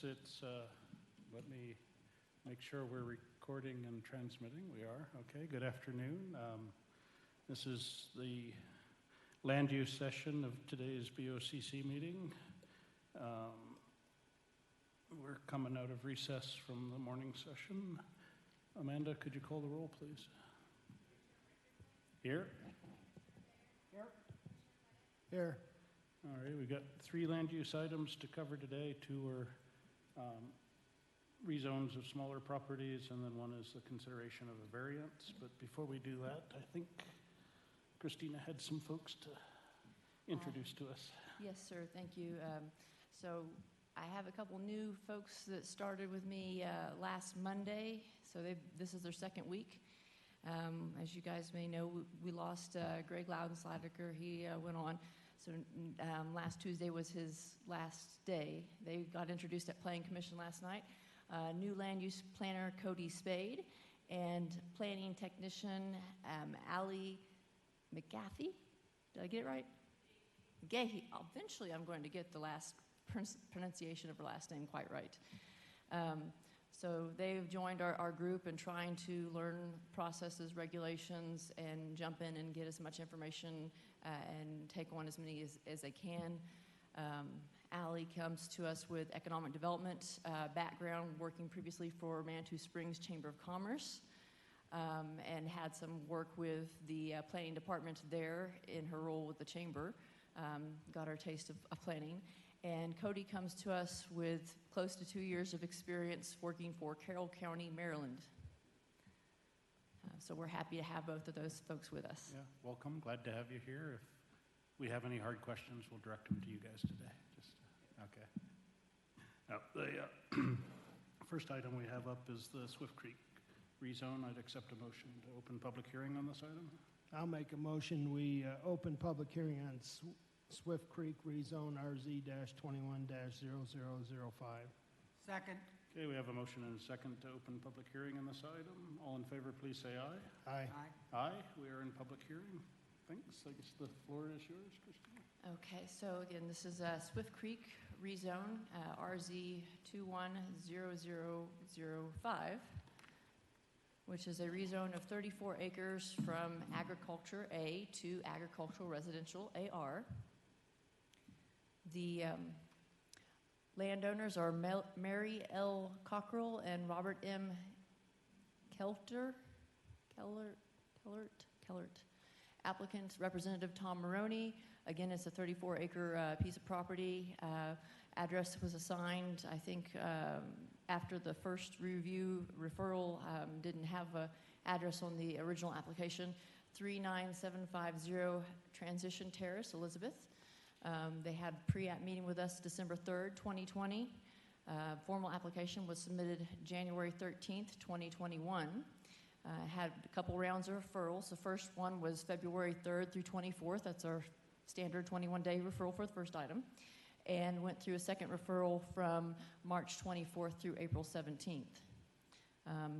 Let me make sure we're recording and transmitting. We are. Okay, good afternoon. This is the land use session of today's BOCC meeting. We're coming out of recess from the morning session. Amanda, could you call the roll, please? Here? Here. All right, we've got 3 land use items to cover today. 2 are rezones of smaller properties, and then 1 is the consideration of a variance. But before we do that, I think Christina had some folks to introduce to us. Yes, sir. Thank you. So I have a couple new folks that started with me last Monday. So this is their second week. As you guys may know, we lost Greg Loudenslider. He went on. So last Tuesday was his last day. They got introduced at Planning Commission last night. New land use planner Cody Spade and planning technician Allie McGaffey. Did I get it right? Gahy. Eventually I'm going to get the last pronunciation of her last name quite right. So they've joined our group in trying to learn processes, regulations, and jump in and get as much information and take on as many as they can. Allie comes to us with economic development background, working previously for Manitou Springs Chamber of Commerce, and had some work with the planning department there in her role with the chamber. Got her taste of planning. And Cody comes to us with close to 2 years of experience working for Carroll County, Maryland. So we're happy to have both of those folks with us. Yeah, welcome. Glad to have you here. If we have any hard questions, we'll direct them to you guys today. Okay. Now, the first item we have up is the Swift Creek rezone. I'd accept a motion to open public hearing on this item. I'll make a motion. We open public hearing on Swift Creek rezone RZ-21-0005. Second. Okay, we have a motion and a second to open public hearing on this item. All in favor, please say aye. Aye. Aye. Aye. We are in public hearing. Thanks. I guess the floor is yours, Christina. Okay, so again, this is Swift Creek rezone, RZ-21-0005, which is a rezone of 34 acres from agriculture A to agricultural residential AR. The landowners are Mary L. Cockrell and Robert M. Kellert. Applicant, Representative Tom Maroney. Again, it's a 34-acre piece of property. Address was assigned, I think, after the first review referral, didn't have an address on the original application. 39750 Transition Terrace, Elizabeth. They had pre-app meeting with us December 3rd, 2020. Formal application was submitted January 13th, 2021. Had a couple rounds of referrals. The first one was February 3rd through 24th. That's our standard 21-day referral for the first item. And went through a second referral from March 24th through April 17th.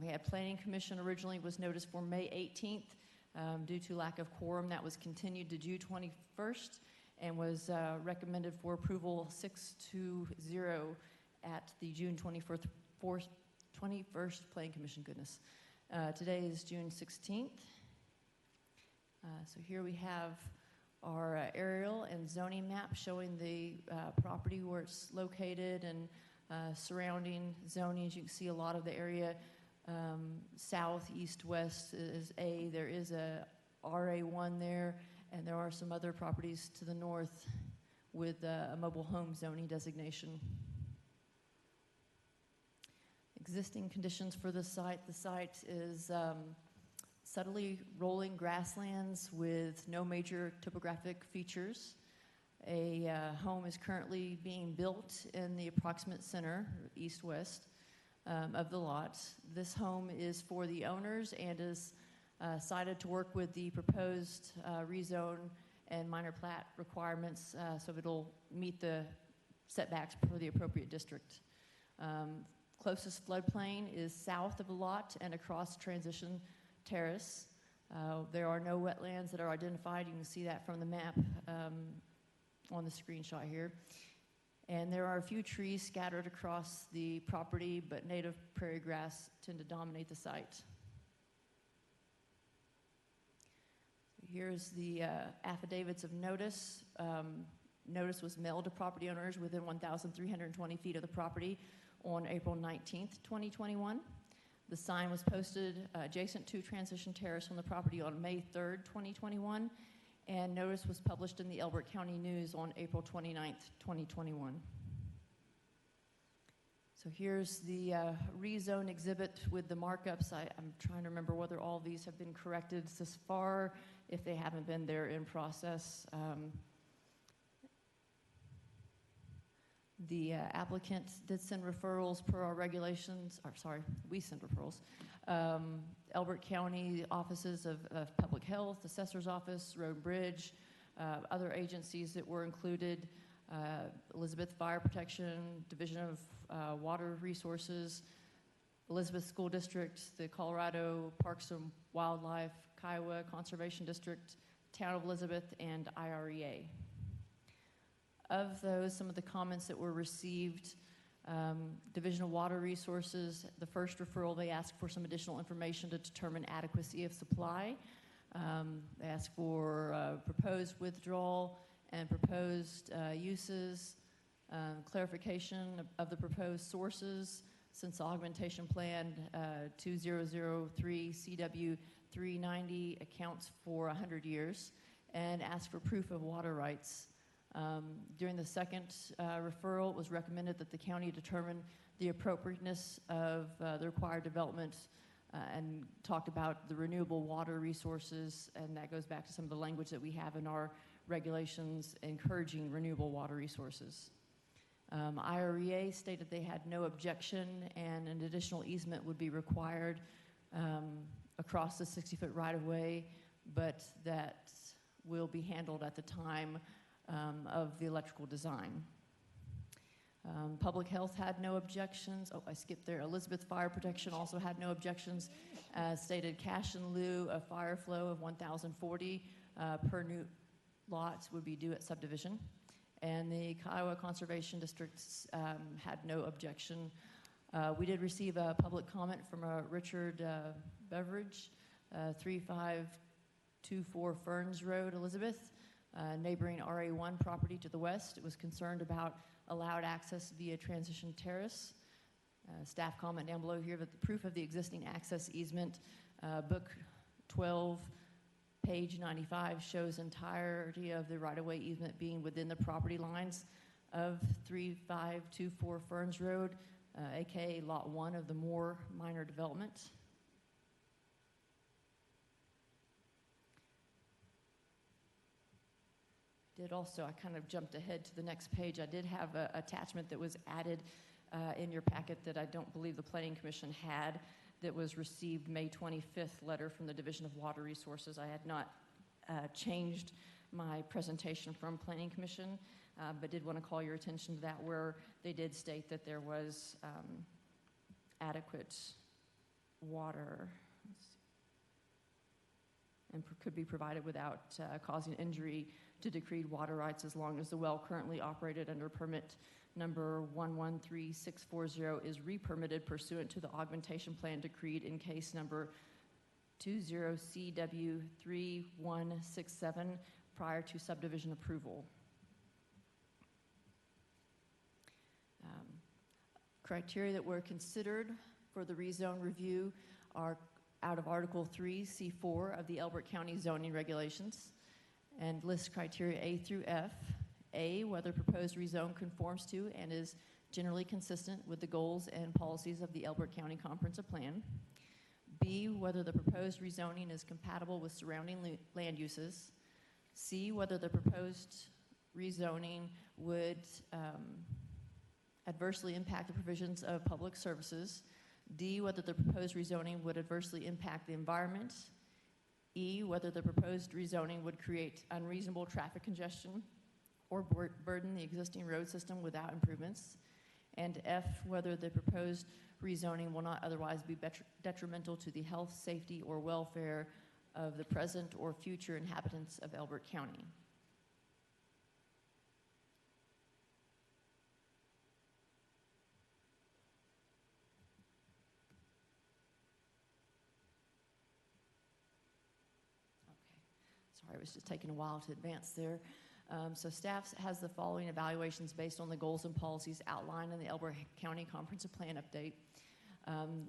We had Planning Commission originally was noticed for May 18th. Due to lack of quorum, that was continued to June 21st and was recommended for approval 6-0 at the June 21st Planning Commission. Goodness. Today is June 16th. So here we have our aerial and zoning map showing the property where it's located and surrounding zoning. As you can see, a lot of the area south, east, west is A. There is a RA1 there, and there are some other properties to the north with a mobile home zoning designation. Existing conditions for the site. The site is subtly rolling grasslands with no major topographic features. A home is currently being built in the approximate center, east-west, of the lot. This home is for the owners and is cited to work with the proposed rezone and minor plat requirements, so it'll meet the setbacks for the appropriate district. Closest floodplain is south of the lot and across Transition Terrace. There are no wetlands that are identified. You can see that from the map on the screenshot here. And there are a few trees scattered across the property, but native prairie grass tend to dominate the site. Here's the affidavits of notice. Notice was mailed to property owners within 1,320 feet of the property on April 19th, 2021. The sign was posted adjacent to Transition Terrace on the property on May 3rd, 2021, and notice was published in the Elbert County News on April 29th, 2021. So here's the rezone exhibit with the markups. I'm trying to remember whether all these have been corrected thus far. If they haven't been, they're in process. The applicant did send referrals per our regulations, or sorry, we sent referrals. Elbert County offices of Public Health, Assessor's Office, Road and Bridge, other agencies that were included, Elizabeth Fire Protection, Division of Water Resources, Elizabeth School District, the Colorado Parks and Wildlife, Kiowa Conservation District, Town of Elizabeth, and IREA. Of those, some of the comments that were received, Division of Water Resources, the first referral, they asked for some additional information to determine adequacy of supply. They asked for proposed withdrawal and proposed uses, clarification of the proposed sources, since the augmentation plan 2003 CW 390 accounts for 100 years, and asked for proof of water rights. During the second referral, it was recommended that the county determine the appropriateness of the required development and talked about the renewable water resources, and that goes back to some of the language that we have in our regulations encouraging renewable water resources. IREA stated they had no objection and an additional easement would be required across the 60-foot right-of-way, but that will be handled at the time of the electrical design. Public Health had no objections. Oh, I skipped there. Elizabeth Fire Protection also had no objections. Stated cash in lieu of fire flow of 1,040 per new lots would be due at subdivision. And the Kiowa Conservation District had no objection. We did receive a public comment from Richard Beveridge, 3524 Ferns Road, Elizabeth. Neighboring RA1 property to the west. It was concerned about allowed access via Transition Terrace. Staff comment down below here that the proof of the existing access easement, book 12, page 95, shows entirety of the right-of-way easement being within the property lines of 3524 Ferns Road, aka Lot 1 of the Moore minor development. Did also, I kind of jumped ahead to the next page. I did have an attachment that was added in your packet that I don't believe the Planning Commission had, that was received May 25th letter from the Division of Water Resources. I had not changed my presentation from Planning Commission, but did want to call your attention to that, where they did state that there was adequate water and could be provided without causing injury to decreed water rights as long as the well currently operated under permit number 113640 is re-permitted pursuant to the augmentation plan decreed in case number 20CW3167 prior to subdivision approval. Criteria that were considered for the rezone review are out of Article 3, C4 of the Elbert County zoning regulations, and list criteria A through F. A, whether proposed rezone conforms to and is generally consistent with the goals and policies of the Elbert County Comprehensive Plan. B, whether the proposed rezoning is compatible with surrounding land uses. C, whether the proposed rezoning would adversely impact the provisions of public services. D, whether the proposed rezoning would adversely impact the environment. E, whether the proposed rezoning would create unreasonable traffic congestion or burden the existing road system without improvements. And F, whether the proposed rezoning will not otherwise be detrimental to the health, safety, or welfare of the present or future inhabitants of Elbert County. Sorry, it was just taking a while to advance there. So staff has the following evaluations based on the goals and policies outlined in the Elbert County Comprehensive Plan Update.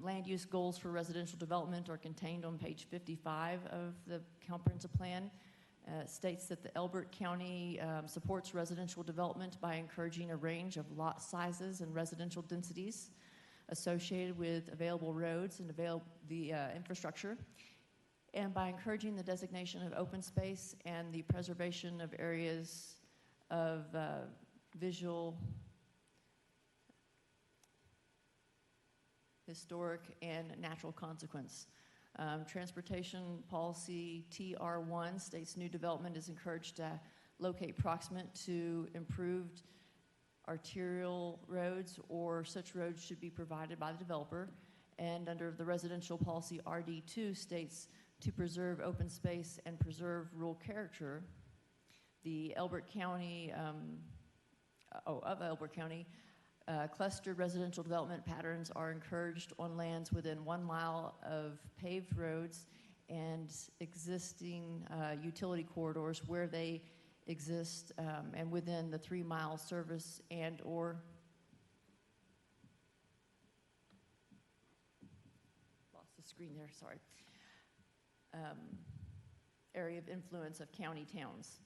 Land use goals for residential development are contained on page 55 of the comprehensive plan. States that the Elbert County supports residential development by encouraging a range of lot sizes and residential densities associated with available roads and the infrastructure, and by encouraging the designation of open space and the preservation of areas of visual, historic, and natural consequence. Transportation policy TR1 states new development is encouraged to locate proximate to improved arterial roads, or such roads should be provided by the developer. And under the residential policy RD2 states to preserve open space and preserve rural character. The Elbert County, Elbert County, clustered residential development patterns are encouraged on lands within 1 mile of paved roads and existing utility corridors where they exist, and within the 3-mile service and or lost the screen there, sorry. Area of influence of county towns.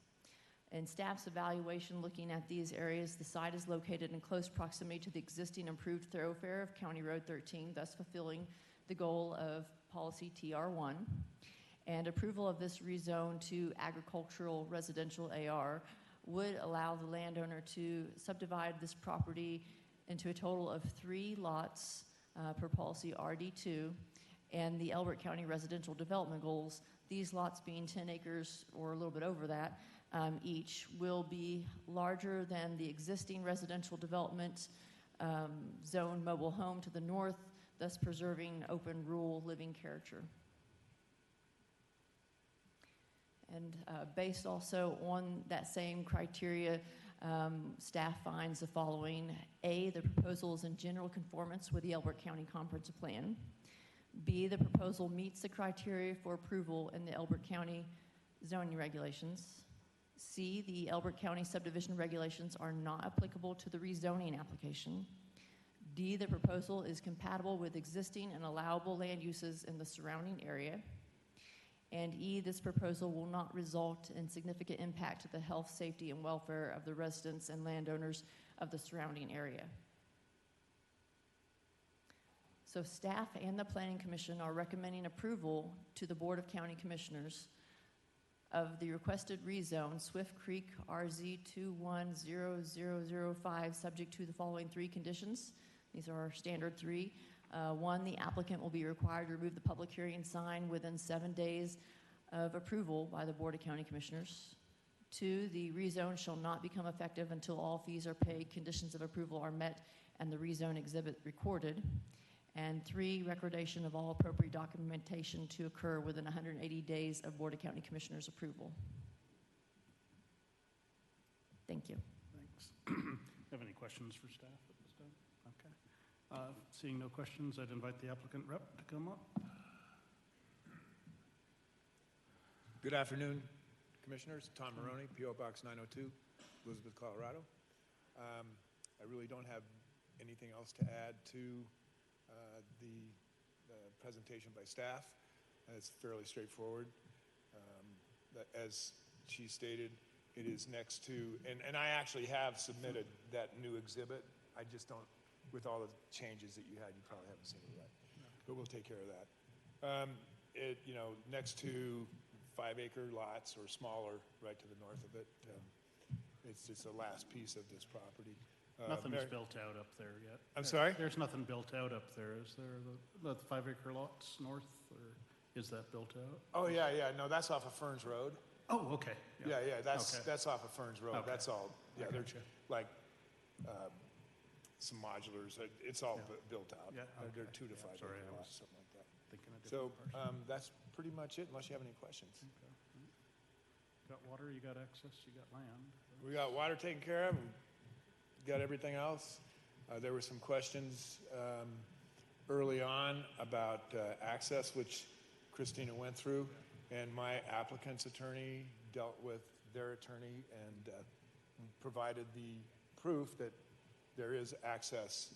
In staff's evaluation looking at these areas, the site is located in close proximity to the existing improved thoroughfare of County Road 13, thus fulfilling the goal of policy TR1. And approval of this rezone to agricultural residential AR would allow the landowner to subdivide this property into a total of 3 lots per policy RD2 and the Elbert County residential development goals. These lots being 10 acres or a little bit over that each will be larger than the existing residential development zone mobile home to the north, thus preserving open rural living character. And based also on that same criteria, staff finds the following. A, the proposal is in general conformance with the Elbert County Comprehensive Plan. B, the proposal meets the criteria for approval in the Elbert County zoning regulations. C, the Elbert County subdivision regulations are not applicable to the rezoning application. D, the proposal is compatible with existing and allowable land uses in the surrounding area. And E, this proposal will not result in significant impact to the health, safety, and welfare of the residents and landowners of the surrounding area. So staff and the Planning Commission are recommending approval to the Board of County Commissioners of the requested rezone, Swift Creek RZ 210005, subject to the following 3 conditions. These are our standard 3. 1, the applicant will be required to remove the public hearing sign within 7 days of approval by the Board of County Commissioners. 2, the rezone shall not become effective until all fees are paid, conditions of approval are met, and the rezone exhibit recorded. And 3, recordation of all appropriate documentation to occur within 180 days of Board of County Commissioners approval. Thank you. Thanks. Have any questions for staff at this time? Okay. Seeing no questions, I'd invite the applicant rep to come up. Good afternoon, Commissioners. Tom Maroney, P.O. Box 902, Elizabeth, Colorado. I really don't have anything else to add to the presentation by staff. It's fairly straightforward. As she stated, it is next to, and I actually have submitted that new exhibit. I just don't, with all the changes that you had, you probably haven't seen it yet. But we'll take care of that. Next to 5-acre lots or smaller, right to the north of it. It's just the last piece of this property. Nothing's built out up there yet. I'm sorry? There's nothing built out up there, is there? The 5-acre lots north, or is that built out? Oh, yeah. No, that's off of Ferns Road. Oh, okay. Yeah, that's Okay. that's off of Ferns Road. Okay. That's all. Yeah, I they're gotcha. like some modulars. It's all Yeah. built out. Yeah, They're okay. 2 to 5 Yeah, sorry, acre I lots, was something like that. Thinking of So different parcels. that's pretty much it, unless you have any questions. Okay. Got water, you got access, you got land. We got water taken care of, and got everything else. There were some questions early on about access, which Christina went through, and my applicant's attorney dealt with their attorney and provided the proof that there is access,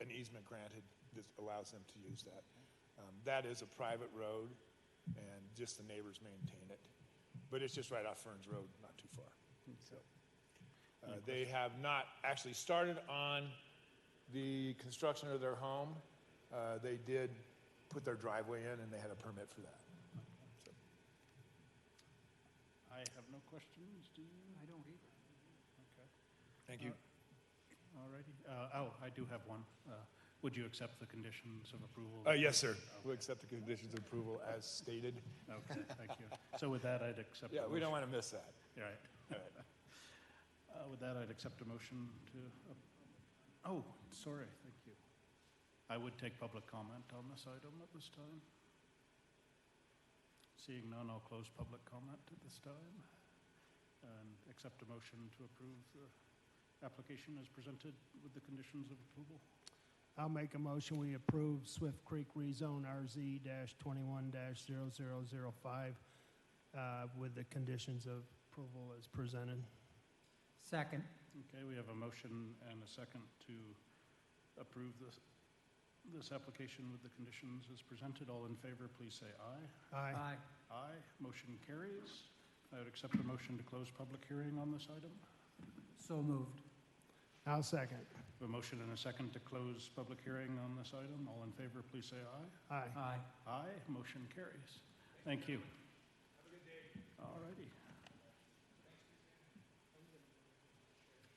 an easement granted that allows them to use that. That is a private road, and just the neighbors maintain it. But it's just right off Ferns Road, not too far. So, they have not actually started on the construction of their home. They did put their driveway in, and they had a permit for that. So. I have no questions, do you? I don't either. Okay. Thank you. All righty. I do have one. Would you accept the conditions of approval? Yes, sir. We'll accept the conditions of approval as stated. Okay, thank you. So with that, I'd accept. Yeah, a we don't motion. want to miss that. All right. All right. With that, I'd accept a motion to, oh, sorry, thank you. I would take public comment on this item at this time. Seeing none, I'll close public comment at this time and accept a motion to approve the application as presented with the conditions of approval. I'll make a motion, we approve Swift Creek rezone RZ-21-0005 with the conditions of approval as presented. Second. Okay, we have a motion and a second to approve this application with the conditions as presented. All in favor, please say aye. Aye. Aye. Aye. Motion carries. I would accept a motion to close public hearing on this item. So moved. I'll second. A motion and a second to close public hearing on this item. All in favor, please say aye. Aye. Aye. Aye. Motion carries. Thank you. Have a good day. All righty.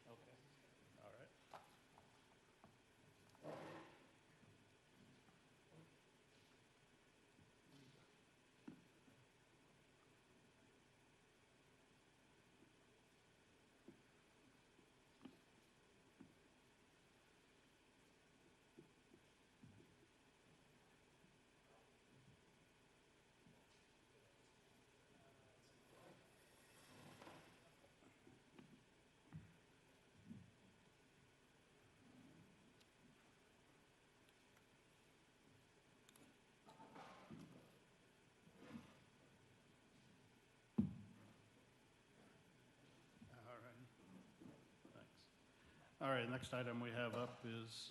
Okay. All right. All right, next item we have up is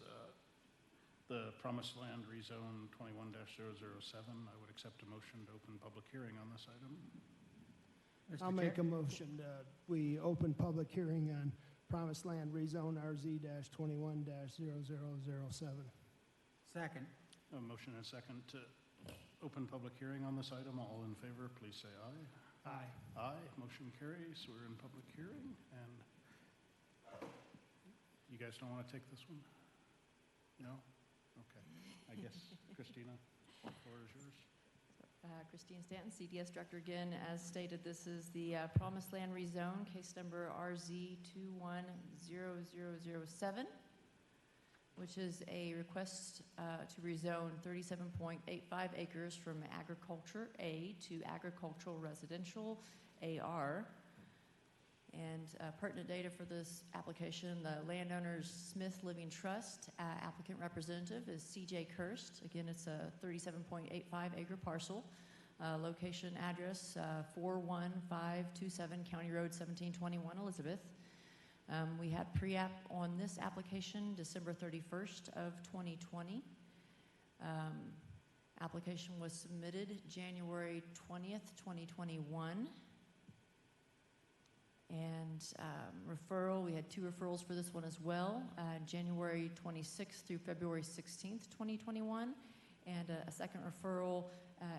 the Promised Land Rezone 21-007. I would accept a motion to open public hearing on this item. I'll make a motion that we open public hearing on Promised Land Rezone RZ-21-0007. Second. A motion and a second to open public hearing on this item. All in favor, please say aye. Aye. Aye. Motion carries. We're in public hearing, and you guys don't want to take this one? No? Okay. I guess, Christina, the floor is yours. Christine Stanton, CDS Director again. As stated, this is the Promised Land Rezone, case number RZ-21-0007, which is a request to rezone 37.85 acres from agriculture A to agricultural residential AR. And pertinent data for this application, the landowner's Smith Living Trust applicant representative is C.J. Kirst. Again, it's a 37.85 acre parcel. Location address 41527 County Road 1721, Elizabeth. We had pre-app on this application December 31st of 2020. Application was submitted January 20th, 2021. And referral, we had 2 referrals for this one as well, January 26th through February 16th, 2021, and a second referral,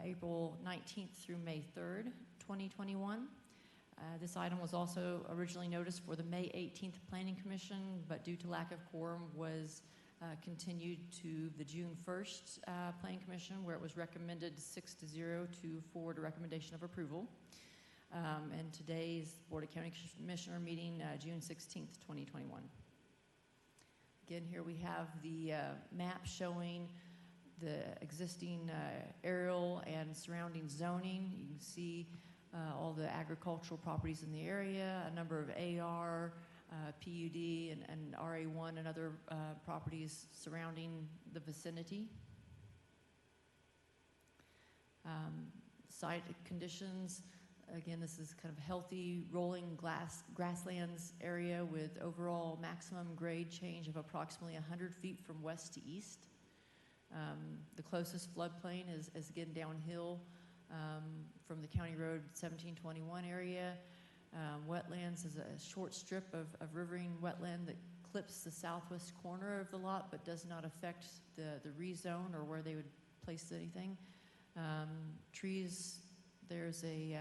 April 19th through May 3rd, 2021. This item was also originally noticed for the May 18th Planning Commission, but due to lack of quorum was continued to the June 1st Planning Commission, where it was recommended 6-0 to forward a recommendation of approval. And today's Board of County Commissioner meeting, June 16th, 2021. Again, here we have the map showing the existing aerial and surrounding zoning. You can see all the agricultural properties in the area, a number of AR, PUD, and RA1 and other properties surrounding the vicinity. Site conditions. Again, this is kind of healthy rolling grasslands area with overall maximum grade change of approximately 100 feet from west to east. The closest floodplain is again downhill from the County Road 1721 area. Wetlands is a short strip of riverine wetland that clips the southwest corner of the lot but does not affect the rezone or where they would place anything. Trees, there's a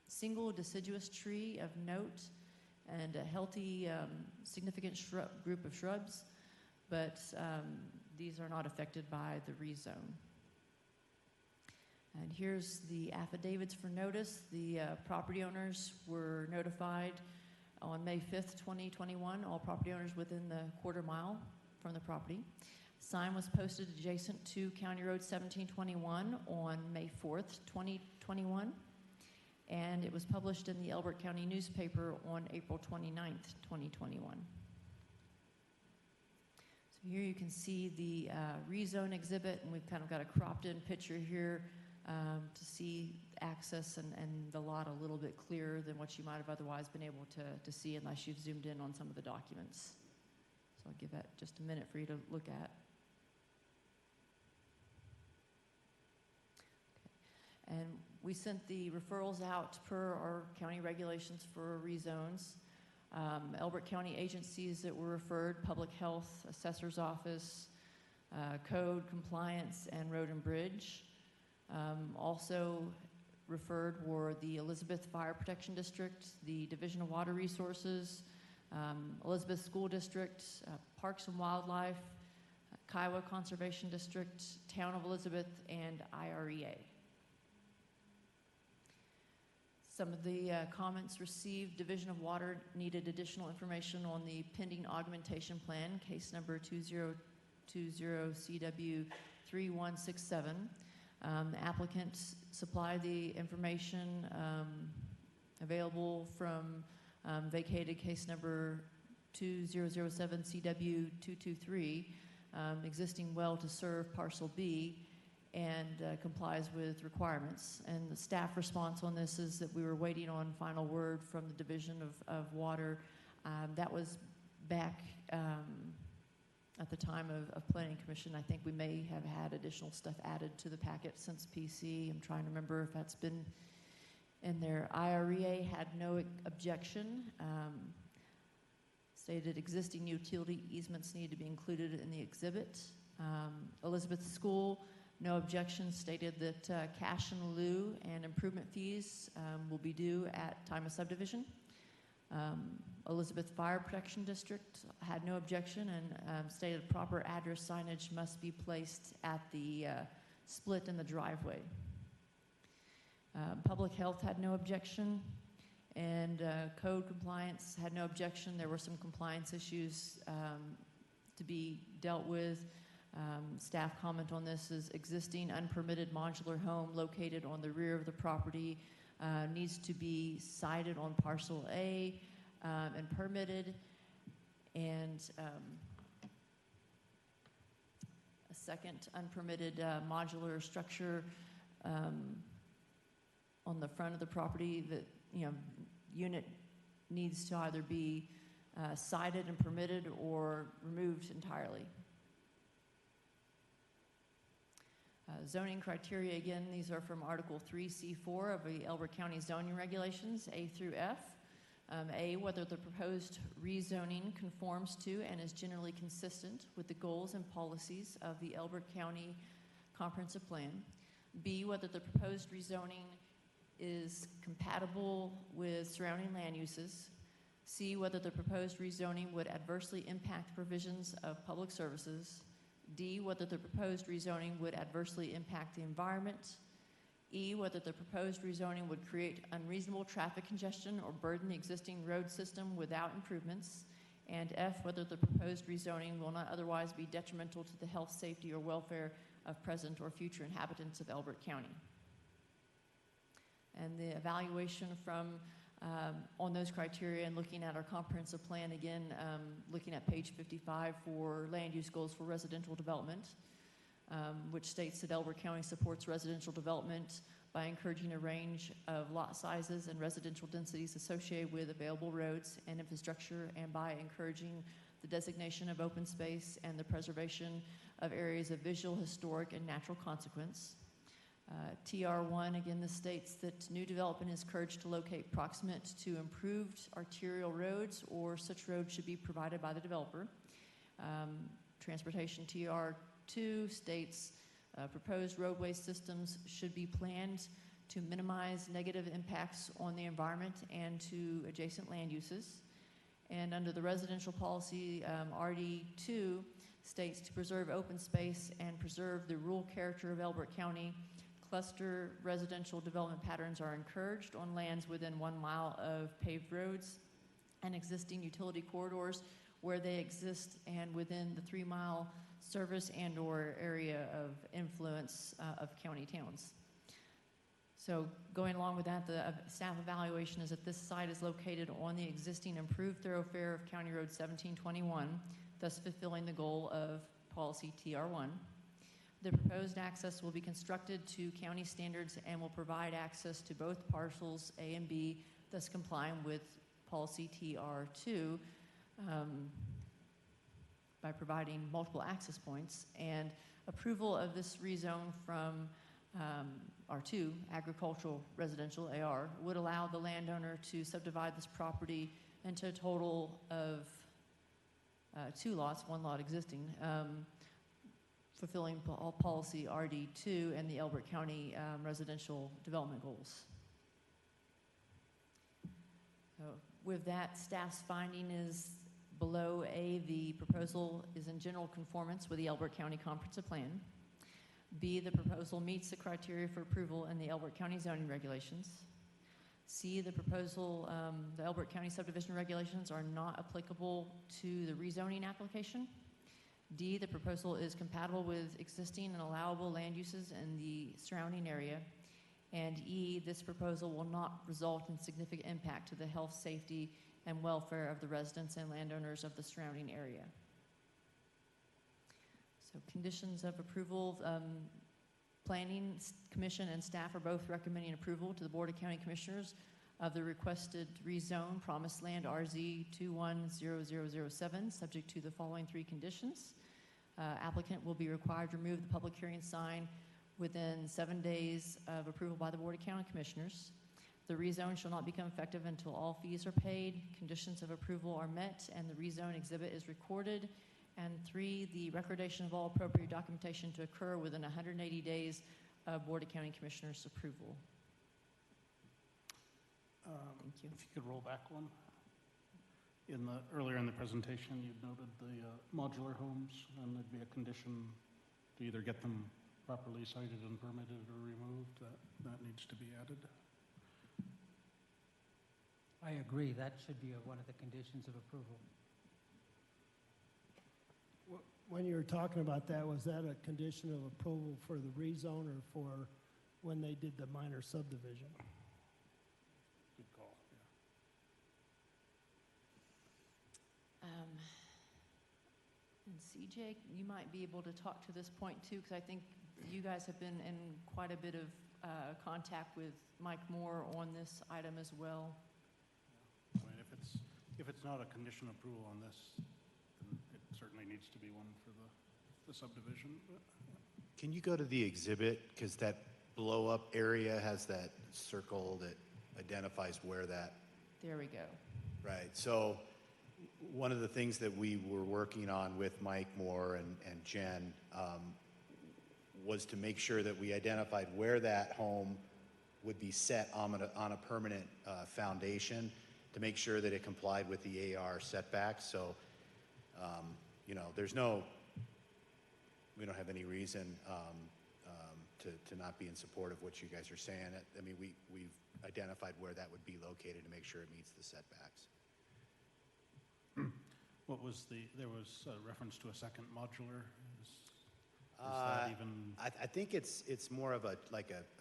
single deciduous tree of note and a healthy significant group of shrubs, but these are not affected by the rezone. And here's the affidavits for notice. The property owners were notified on May 5th, 2021, all property owners within the quarter mile from the property. Sign was posted adjacent to County Road 1721 on May 4th, 2021, and it was published in the Elbert County newspaper on April 29th, 2021. So here you can see the rezone exhibit, and we've kind of got a cropped in picture here to see access and the lot a little bit clearer than what you might have otherwise been able to see unless you've zoomed in on some of the documents. So I'll give that just a minute for you to look at. Okay. And we sent the referrals out per our county regulations for rezones. Elbert County agencies that were referred: Public Health, Assessor's Office, Code, Compliance, and Road and Bridge. Also referred were the Elizabeth Fire Protection District, the Division of Water Resources, Elizabeth School District, Parks and Wildlife, Kiowa Conservation District, Town of Elizabeth, and IREA. Some of the comments received: Division of Water needed additional information on the pending augmentation plan, case number 2020CW3167. The applicant supplied the information available from vacated case number 2007CW223, existing well to serve parcel B, and complies with requirements. And the staff response on this is that we were waiting on final word from the Division of Water. That was back at the time of Planning Commission. I think we may have had additional stuff added to the packet since PC. I'm trying to remember if that's been in there. IREA had no objection. Stated existing utility easements need to be included in the exhibit. Elizabeth School, no objection, stated that cash in lieu and improvement fees will be due at time of subdivision. Elizabeth Fire Protection District had no objection and stated proper address signage must be placed at the split in the driveway. Public Health had no objection, and Code Compliance had no objection. There were some compliance issues to be dealt with. Staff comment on this is existing unpermitted modular home located on the rear of the property needs to be sited on parcel A and permitted, and a second unpermitted modular structure on the front of the property that, unit needs to either be sited and permitted or removed entirely. Zoning criteria, again, these are from Article 3C4 of the Elbert County zoning regulations, A through F. A, whether the proposed rezoning conforms to and is generally consistent with the goals and policies of the Elbert County Comprehensive Plan. B, whether the proposed rezoning is compatible with surrounding land uses. C, whether the proposed rezoning would adversely impact provisions of public services. D, whether the proposed rezoning would adversely impact the environment. E, whether the proposed rezoning would create unreasonable traffic congestion or burden the existing road system without improvements. And F, whether the proposed rezoning will not otherwise be detrimental to the health, safety, or welfare of present or future inhabitants of Elbert County. And the evaluation from on those criteria and looking at our comprehensive plan, again, looking at page 55 for land use goals for residential development, which states that Elbert County supports residential development by encouraging a range of lot sizes and residential densities associated with available roads and infrastructure, and by encouraging the designation of open space and the preservation of areas of visual, historic, and natural consequence. TR1, again, this states that new development is encouraged to locate proximate to improved arterial roads, or such roads should be provided by the developer. Transportation TR2 states proposed roadway systems should be planned to minimize negative impacts on the environment and to adjacent land uses. And under the residential policy, RD2 states to preserve open space and preserve the rural character of Elbert County. Cluster residential development patterns are encouraged on lands within 1 mile of paved roads and existing utility corridors where they exist, and within the 3-mile service and or area of influence of county towns. So going along with that, the staff evaluation is that this site is located on the existing improved thoroughfare of County Road 1721, thus fulfilling the goal of policy TR1. The proposed access will be constructed to county standards and will provide access to both parcels A and B, thus complying with policy TR2 by providing multiple access points. And approval of this rezone from R2, agricultural residential AR, would allow the landowner to subdivide this property into a total of 2 lots, 1 lot existing, fulfilling all policy RD2 and the Elbert County residential development goals. So with that, staff's finding is below A, the proposal is in general conformance with the Elbert County Comprehensive Plan. B, the proposal meets the criteria for approval in the Elbert County zoning regulations. C, the proposal, the Elbert County subdivision regulations are not applicable to the rezoning application. D, the proposal is compatible with existing and allowable land uses in the surrounding area. And E, this proposal will not result in significant impact to the health, safety, and welfare of the residents and landowners of the surrounding area. So conditions of approval, Planning Commission and staff are both recommending approval to the Board of County Commissioners of the requested rezone Promised Land RZ 210007, subject to the following 3 conditions. Applicant will be required to remove the public hearing sign within 7 days of approval by the Board of County Commissioners. The rezone shall not become effective until all fees are paid, conditions of approval are met, and the rezone exhibit is recorded. And 3, the recordation of all appropriate documentation to occur within 180 days of Board of County Commissioners' approval. Thank you. If you could roll back one. Earlier in the presentation, you noted the modular homes, and there'd be a condition to either get them properly cited and permitted or removed. That needs to be added. I agree, that should be one of the conditions of approval. When you were talking about that, was that a condition of approval for the rezone or for when they did the minor subdivision? Good call, And CJ, you might be able to talk to this point too, because I think you guys have been in quite a bit of contact with Mike Moore on this item as well. I mean, if it's not a condition of approval on this, then it certainly needs to be one for the subdivision. But, Can you go to the exhibit? Because that blow-up area has that circle that identifies where that... There we go. Right. So one of the things that we were working on with Mike Moore and Jen was to make sure that we identified where that home would be set on a permanent foundation to make sure that it complied with the AR setbacks. So, you know, we don't have any reason to not be in support of what you guys are saying. I mean, we've identified where that would be located to make sure it meets the setbacks. there was a reference to a second modular. Is that even? I think it's more of a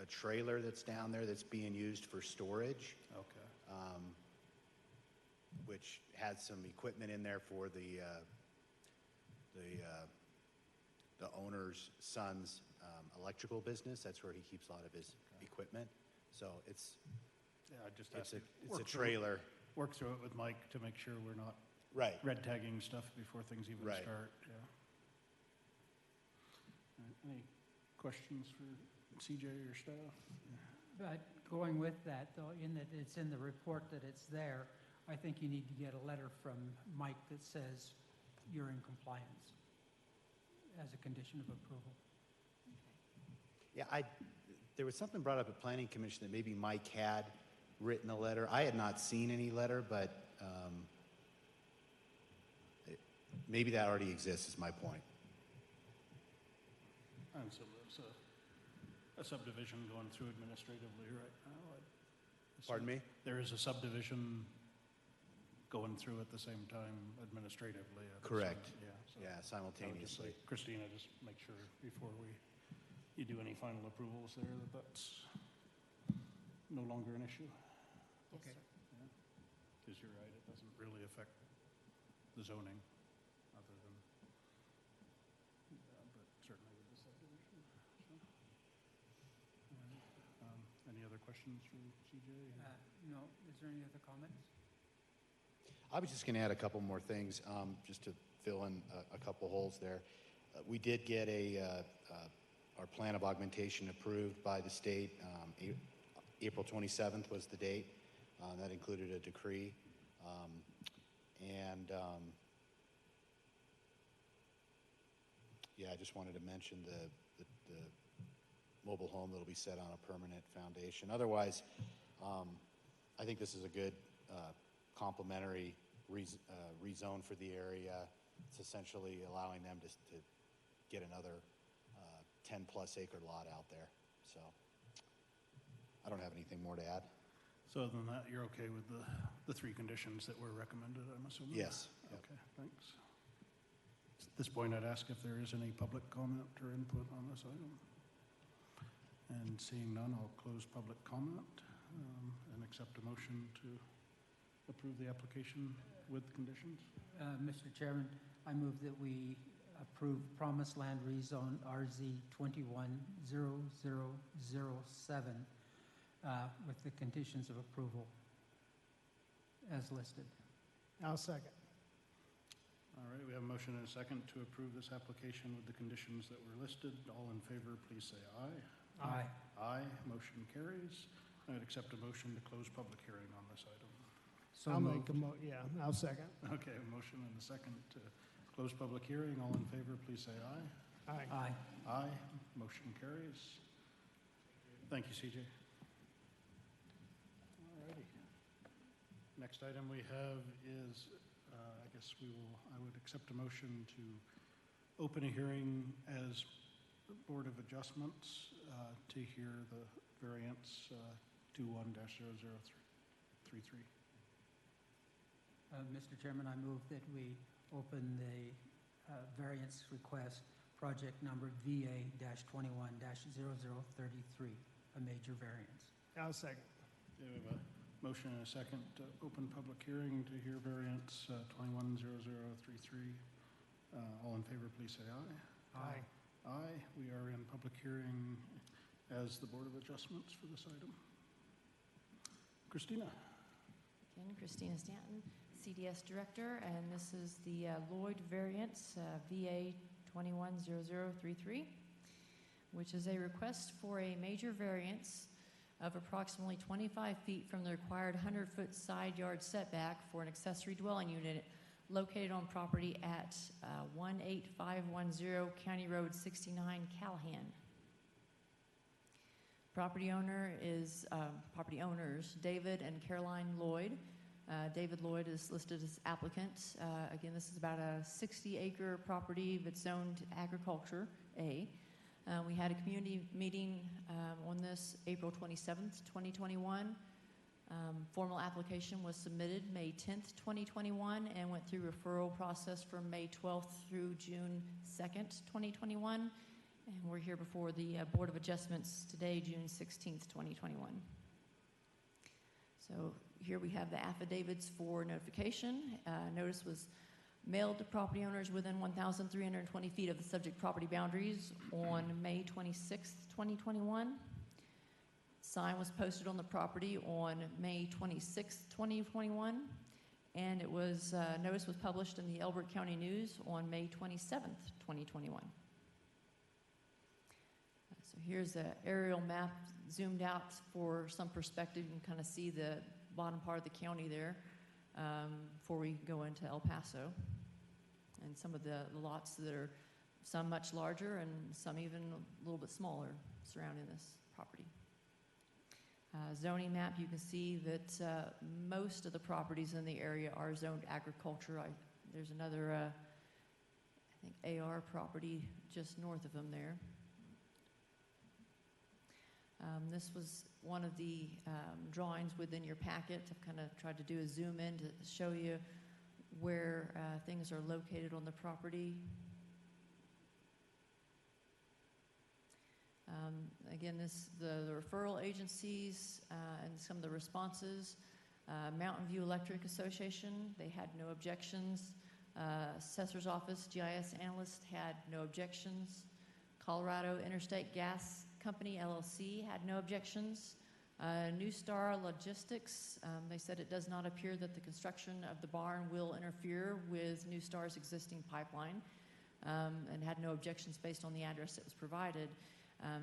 trailer that's down there that's being used for storage. Okay. Which has some equipment in there for the the owner's son's electrical business. That's where he keeps a lot of his equipment. So it's Yeah, I just it's asked a you. it's a trailer. Work through it with Mike to make sure we're not Right. red tagging stuff before things even Right. start, yeah. All right, any questions for CJ or staff? But going with that, though, in that it's in the report that it's there, I think you need to get a letter from Mike that says you're in compliance as a condition of approval. Yeah, there was something brought up at Planning Commission that maybe Mike had written a letter. I had not seen any letter, but maybe that already exists, is my point. And so there's a subdivision going through administratively right now. Pardon me? There is a subdivision going through at the same time administratively. at the Correct. same- Yeah. so Yeah, I would just simultaneously. say, Christina, just make sure before you do any final approvals there that that's no longer an issue. Yes, Okay. sir. Because you're right, it doesn't really affect the zoning other than, but certainly with the subdivision. So. All right. Any other questions for CJ? No, is there any other comments? I was just going to add a couple more things, just to fill in a couple holes there. We did get our plan of augmentation approved by the state. April 27th was the date. That included a decree. Yeah, I just wanted to mention the mobile home that'll be set on a permanent foundation. Otherwise, I think this is a good complementary rezone for the area. It's essentially allowing them to get another 10-plus acre lot out there. So I don't have anything more to add. So other than that, you're okay with the three conditions that were recommended, I'm assuming? Yes. Yep. Okay, thanks. At this point, I'd ask if there is any public comment or input on this item. And seeing none, I'll close public comment and accept a motion to approve the application with conditions. Mr. Chairman, I move that we approve Promised Land Rezone RZ 210007 with the conditions of approval as listed. I'll second. All right, we have a motion and a second to approve this application with the conditions that were listed. All in favor, please say aye. Aye. Aye, motion carries. I'd accept a motion to close public hearing on this item. So I'll moved. make yeah, I'll second. Okay, a motion and a second to close public hearing. All in favor, please say aye. Aye. Aye. Aye, motion carries. Thank you, CJ. All righty. Next item we have is, I guess I would accept a motion to open a hearing as Board of Adjustments to hear the variance 21-0033. Mr. Chairman, I move that we open the variance request, project number VA-21-0033, a major variance. I'll second. Okay, we have a motion and a second to open public hearing to hear variance 21-0033. All in favor, please say aye. Aye. Aye. We are in public hearing as the Board of Adjustments for this item. Christina. Again, Christina Stanton, CDS Director, and this is the Lloyd variance, VA 210033, which is a request for a major variance of approximately 25 feet from the required 100-foot side yard setback for an accessory dwelling unit located on property at 18510 County Road 69, Callahan. Property owners, David and Caroline Lloyd. David Lloyd is listed as applicant. Again, this is about a 60-acre property that's zoned agriculture A. We had a community meeting on this April 27th, 2021. Formal application was submitted May 10th, 2021, and went through referral process from May 12th through June 2nd, 2021. And we're here before the Board of Adjustments today, June 16th, 2021. So here we have the affidavits for notification. Notice was mailed to property owners within 1,320 feet of the subject property boundaries on May 26, 2021. Sign was posted on the property on May 26, 2021, and notice was published in the Elbert County News on May 27, 2021. So here's an aerial map zoomed out for some perspective. You can kind of see the bottom part of the county there before we go into El Paso. And some of the lots that are some much larger and some even a little bit smaller surrounding this property. Zoning map, you can see that most of the properties in the area are zoned agriculture. There's another, I think, AR property just north of them there. This was one of the drawings within your packet. I've kind of tried to do a zoom in to show you where things are located on the property. Again, the referral agencies and some of the responses. Mountain View Electric Association, they had no objections. Assessor's Office, GIS Analyst had no objections. Colorado Interstate Gas Company, LLC, had no objections. New Star Logistics, they said it does not appear that the construction of the barn will interfere with New Star's existing pipeline, and had no objections based on the address that was provided.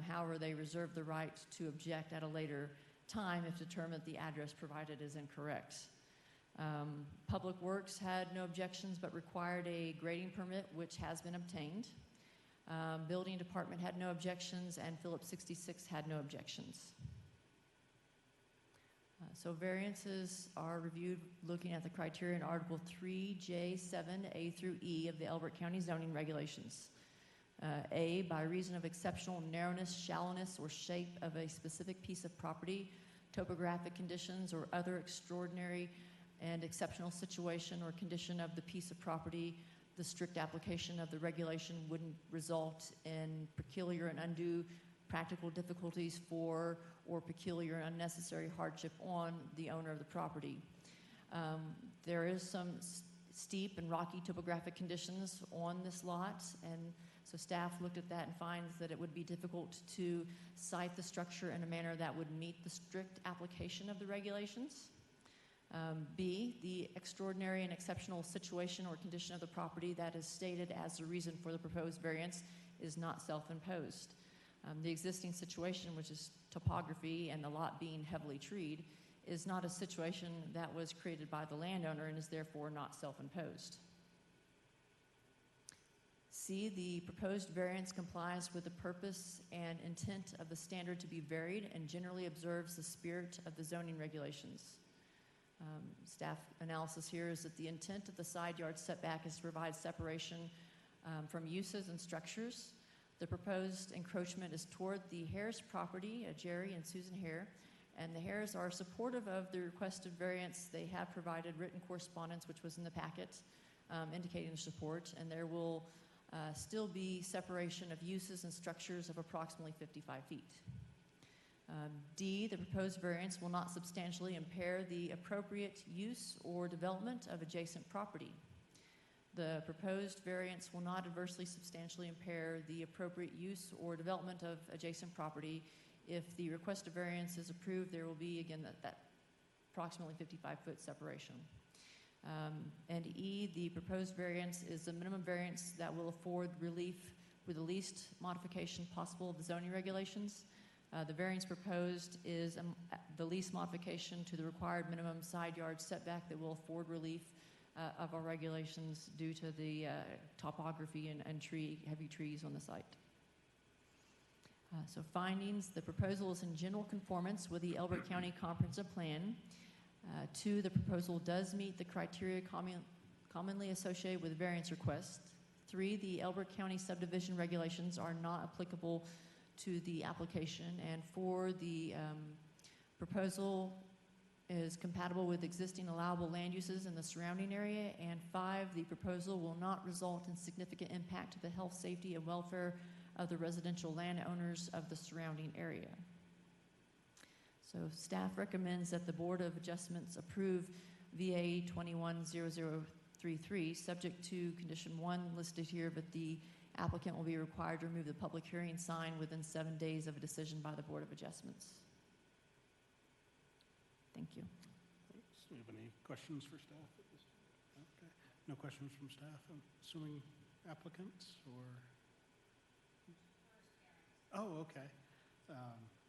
However, they reserve the right to object at a later time if determined the address provided is incorrect. Public Works had no objections but required a grading permit, which has been obtained. Building Department had no objections, and Phillips 66 had no objections. So variances are reviewed looking at the criteria in Article 3J7A through E of the Elbert County zoning regulations. A, by reason of exceptional narrowness, shallowness, or shape of a specific piece of property, topographic conditions, or other extraordinary and exceptional situation or condition of the piece of property, the strict application of the regulation wouldn't result in peculiar and undue practical difficulties for or peculiar and unnecessary hardship on the owner of the property. There is some steep and rocky topographic conditions on this lot, and so staff looked at that and finds that it would be difficult to site the structure in a manner that would meet the strict application of the regulations. B, the extraordinary and exceptional situation or condition of the property that is stated as the reason for the proposed variance is not self-imposed. The existing situation, which is topography and the lot being heavily treed, is not a situation that was created by the landowner and is therefore not self-imposed. C, the proposed variance complies with the purpose and intent of the standard to be varied and generally observes the spirit of the zoning regulations. Staff analysis here is that the intent of the side yard setback is to provide separation from uses and structures. The proposed encroachment is toward the Harris property, Jerry and Susan Hare, and the Hares are supportive of the requested variance. They have provided written correspondence, which was in the packet, indicating their support, and there will still be separation of uses and structures of approximately 55 feet. D, the proposed variance will not substantially impair the appropriate use or development of adjacent property. The proposed variance will not adversely substantially impair the appropriate use or development of adjacent property. If the requested variance is approved, there will be, again, that approximately 55-foot separation. And E, the proposed variance is the minimum variance that will afford relief with the least modification possible of the zoning regulations. The variance proposed is the least modification to the required minimum side yard setback that will afford relief of our regulations due to the topography and heavy trees on the site. So findings, the proposal is in general conformance with the Elbert County Comprehensive Plan. 2, the proposal does meet the criteria commonly associated with variance requests. 3, the Elbert County subdivision regulations are not applicable to the application. And 4, the proposal is compatible with existing allowable land uses in the surrounding area. And 5, the proposal will not result in significant impact to the health, safety, and welfare of the residential landowners of the surrounding area. So staff recommends that the Board of Adjustments approve VA 21-003 33, subject to condition 1 listed here, but the applicant will be required to remove the public hearing sign within 7 days of a decision by the Board of Adjustments. Thank you. Thanks. Do we have any questions for staff at this? Okay. No questions from staff, I'm assuming applicants or? Oh, okay.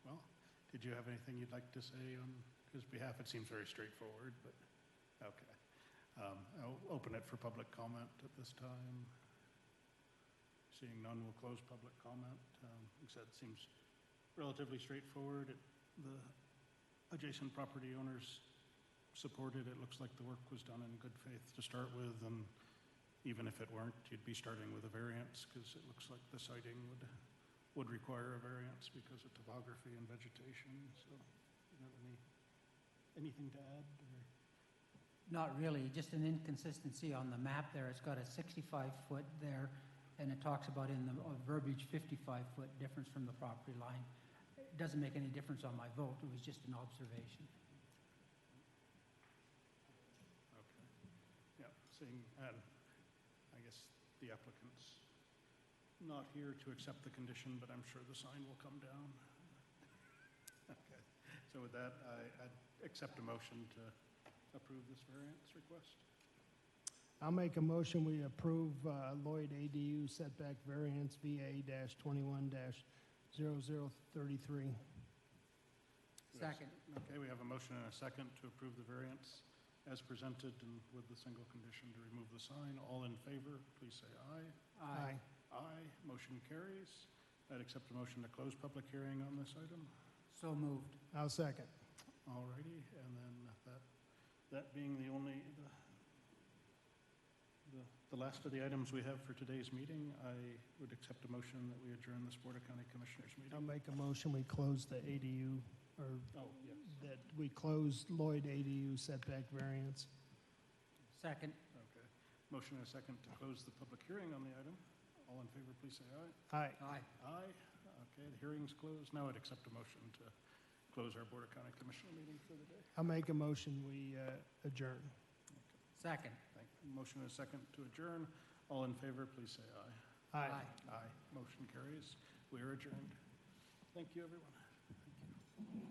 Well, did you have anything you'd like to say on his behalf? It seems very straightforward, but, okay. I'll open it for public comment at this time. Seeing none, we'll close public comment. Like I said, it seems relatively straightforward. The adjacent property owners supported. It looks like the work was done in good faith to start with, and even if it weren't, you'd be starting with a variance because it looks like the siting would require a variance because of topography and vegetation. So, you have anything to add? Or? Not really, just an inconsistency on the map there. It's got a 65-foot there, and it talks about in the verbiage 55-foot difference from the property line. It doesn't make any difference on my vote. It was just an observation. Okay. Yeah, seeing, and I guess the applicant's not here to accept the condition, but I'm sure the sign will come down. Okay. So with that, I'd accept a motion to approve this variance request. I'll make a motion, we approve Lloyd ADU setback variance VA-21-0033. Second. Okay, we have a motion and a second to approve the variance as presented and with the single condition to remove the sign. All in favor, please say aye. Aye. Aye. Motion carries. I'd accept a motion to close public hearing on this item. So moved. I'll second. All righty, and then that being the only, the last of the items we have for today's meeting, I would accept a motion that we adjourn this Board of County Commissioners meeting. I'll make a motion, we close the ADU, or Oh, yes. that we close Lloyd ADU setback variance. Second. Okay. Motion and a second to close the public hearing on the item. All in favor, please say aye. Aye. Aye. Aye. Okay, the hearing's closed. Now I'd accept a motion to close our Board of County Commissioner meeting for the day. I'll make a motion, we adjourn. Second. Thank you. Motion and a second to adjourn. All in favor, please say aye. Aye. Aye. Motion carries. We are adjourned. Thank you, everyone. Thank you.